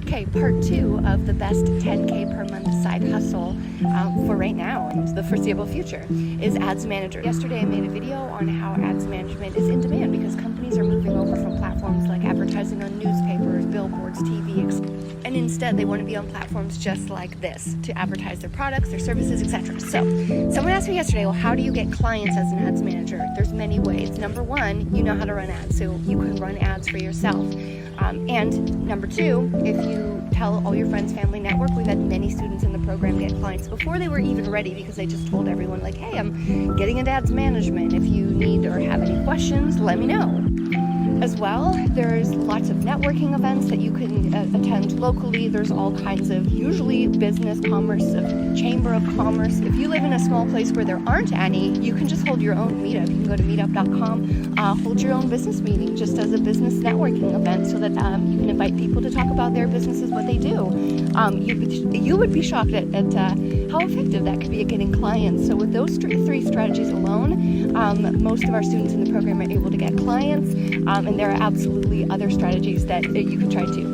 Okay, part 2 of the best 10K per month side hustle for right now and the foreseeable future is Ads Manager. Yesterday I made a video on how Ads Management is in demand because companies are moving over from platforms like advertising on newspapers, billboards, TV, and instead they want to be on platforms just like this to advertise their products, their services, etc. So someone asked me yesterday, well, how do you get clients as an Ads Manager? There's many ways. Number one, you know how to run ads, so you can run ads for yourself. And number two, if you tell all your friends, family, network, we've had many students in the program get clients before they were even ready because they just told everyone like, hey, I'm getting into ads management. If you need or have any questions, let me know. As well, there's lots of networking events that you can attend locally. There's all kinds of usually business, commerce, chamber of commerce. If you live in a small place where there aren't any, you can just hold your own meetup. You can go to meetup.com, hold your own business meeting just as a business networking event so that you can invite people to talk about their businesses, what they do. You would be shocked at how effective that could be at getting clients. So with those three strategies alone, most of our students in the program are able to get clients. And there are absolutely other strategies that you could try too.